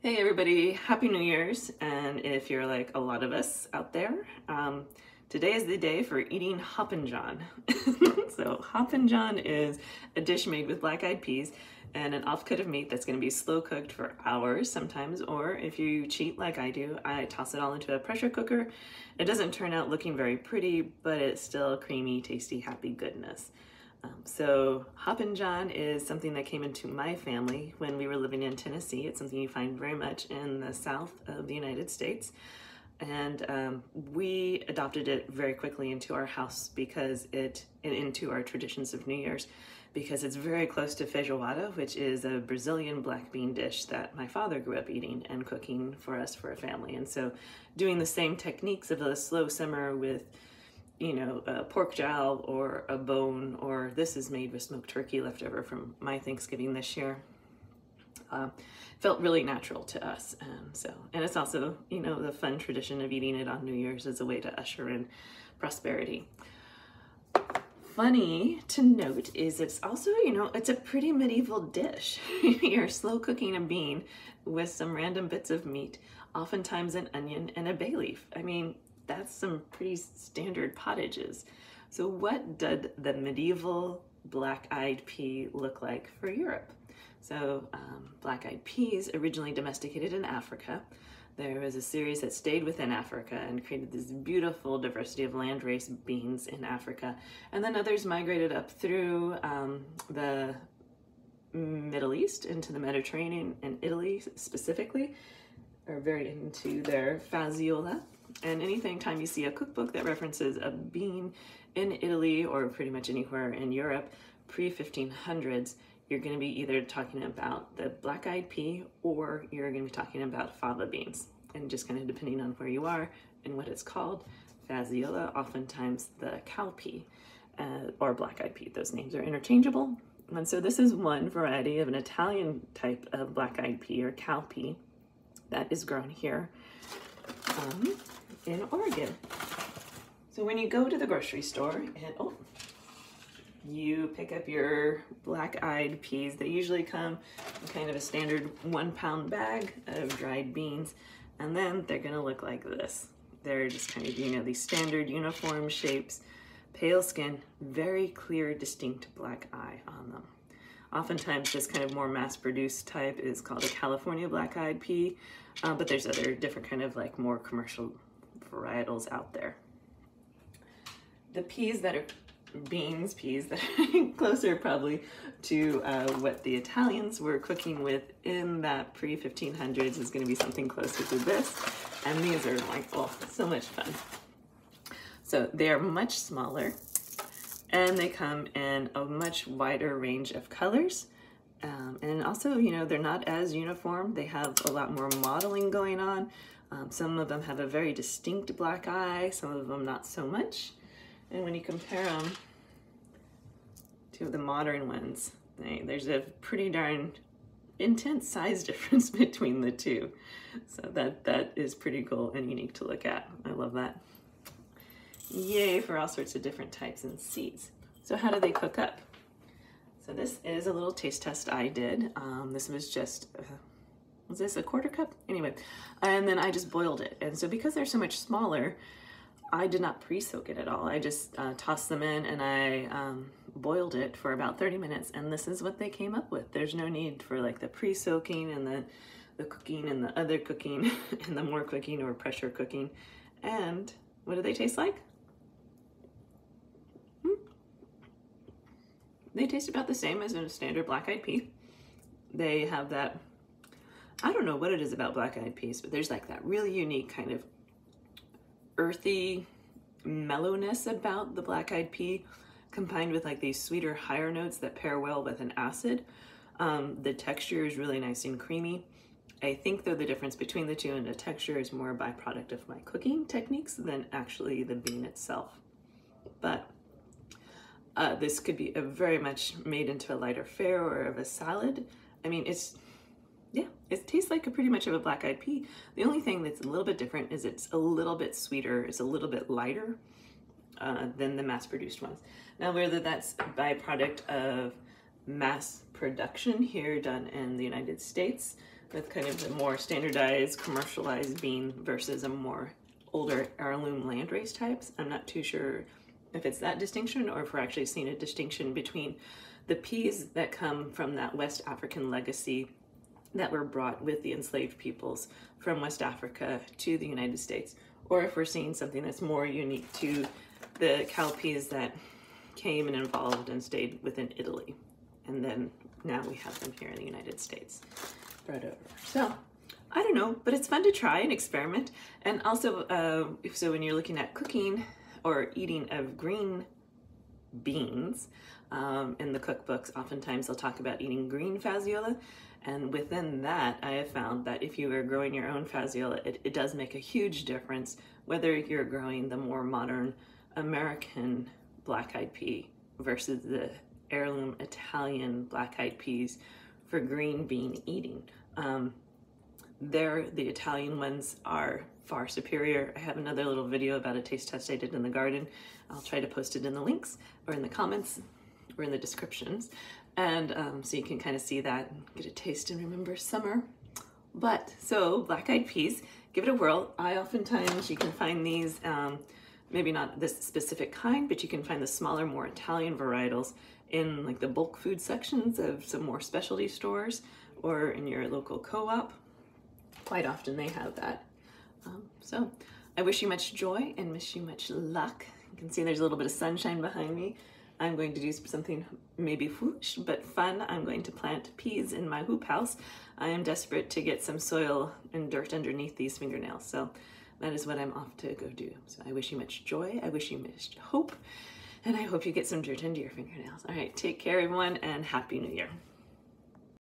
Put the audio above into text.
Hey everybody, Happy New Year's, and if you're like a lot of us out there, today is the day for eating Hoppin John. So Hoppin John is a dish made with black-eyed peas and an offcut of meat that's going to be slow cooked for hours sometimes, or if you cheat like I do, I toss it all into a pressure cooker. It doesn't turn out looking very pretty, but it's still creamy, tasty, happy goodness. So Hoppin John is something that came into my family when we were living in Tennessee. It's something you find very much in the south of the United States. And we adopted it very quickly into our house and into our traditions of New Year's, because it's very close to feijoada, which is a Brazilian black bean dish that my father grew up eating and cooking for us for a family. And so doing the same techniques of a slow simmer with a pork jowl or a bone, or this is made with smoked turkey left over from my Thanksgiving this year. Felt really natural to us. And it's also, the fun tradition of eating it on New Year's as a way to usher in prosperity. Funny to note is it's also, it's a pretty medieval dish. You're slow cooking a bean with some random bits of meat, oftentimes an onion and a bay leaf. I mean, that's some pretty standard pottages. So what did the medieval black-eyed pea look like for Europe? So black-eyed peas originally domesticated in Africa. There was a series that stayed within Africa and created this beautiful diversity of landrace beans in Africa. And then others migrated up through the Middle East into the Mediterranean, and Italy specifically are very into their Fasiola. And anytime you see a cookbook that references a bean in Italy or pretty much anywhere in Europe pre-1500s, you're going to be either talking about the black-eyed pea or you're going to be talking about fava beans. And just kind of depending on where you are and what it's called, Fasiola, oftentimes the cowpea or black-eyed pea. Those names are interchangeable. And so this is one variety of an Italian type of black-eyed pea or cowpea that is grown here in Oregon. So when you go to the grocery store and you pick up your black-eyed peas, they usually come in kind of a standard 1 pound bag of dried beans, and then they're gonna look like this. They're just kind of, these standard uniform shapes, pale skin, very clear, distinct black eye on them. Oftentimes this kind of more mass-produced type is called a California black-eyed pea, but there's other different kind of like more commercial varietals out there. The peas that are peas that are closer probably to what the Italians were cooking with in that pre-1500s is going to be something closer to this. And these are like, so much fun. So they are much smaller and they come in a much wider range of colors. And also, they're not as uniform. They have a lot more modeling going on. Some of them have a very distinct black eye, some of them not so much. And when you compare them to the modern ones, there's a pretty darn intense size difference between the two. So that is pretty cool and unique to look at. I love that. Yay for all sorts of different types and seeds. So how do they cook up? So this is a little taste test I did. This was just, was this a 1/4 cup? Anyway, and then I just boiled it. And so because they're so much smaller, I did not pre-soak it at all. I just tossed them in and I boiled it for about 30 minutes, and this is what they came up with. There's no need for like the pre-soaking and the cooking and the other cooking and the more cooking or pressure cooking. And what do they taste like? They taste about the same as a standard black-eyed pea. They have that, I don't know what it is about black-eyed peas, but there's like that really unique kind of earthy mellowness about the black-eyed pea, combined with like these sweeter, higher notes that pair well with an acid. The texture is really nice and creamy. I think though the difference between the two and the texture is more a byproduct of my cooking techniques than actually the bean itself. But this could be very much made into a lighter fare or of a salad. I mean, it tastes like pretty much of a black-eyed pea. The only thing that's a little bit different is it's a little bit sweeter, it's a little bit lighter than the mass-produced ones. Now, whether that's a byproduct of mass production here done in the United States, with kind of the more standardized, commercialized bean versus a more older heirloom landrace types. I'm not too sure if it's that distinction or if we're actually seeing a distinction between the peas that come from that West African legacy that were brought with the enslaved peoples from West Africa to the United States, or if we're seeing something that's more unique to the cowpeas that came and evolved and stayed within Italy. And then now we have them here in the United States brought over. So I don't know, but it's fun to try and experiment. And also, so when you're looking at cooking or eating of green beans, in the cookbooks, oftentimes they'll talk about eating green phaseola. And within that, I have found that if you are growing your own phaseola, it does make a huge difference whether you're growing the more modern American black-eyed pea versus the heirloom Italian black-eyed peas for green bean eating. The Italian ones are far superior. I have another little video about a taste test I did in the garden. I'll try to post it in the links or in the comments or in the descriptions. And so you can kind of see that and get a taste and remember summer. But so black-eyed peas, give it a whirl. Oftentimes you can find these, maybe not this specific kind, but you can find the smaller, more Italian varietals in like the bulk food sections of some more specialty stores or in your local co-op. Quite often they have that. So I wish you much joy and wish you much luck. You can see there's a little bit of sunshine behind me. I'm going to do something maybe foolish but fun. I'm going to plant peas in my hoop house. I am desperate to get some soil and dirt underneath these fingernails. So that is what I'm off to go do. So I wish you much joy. I wish you much hope. And I hope you get some dirt under your fingernails. All right, take care everyone and Happy New Year.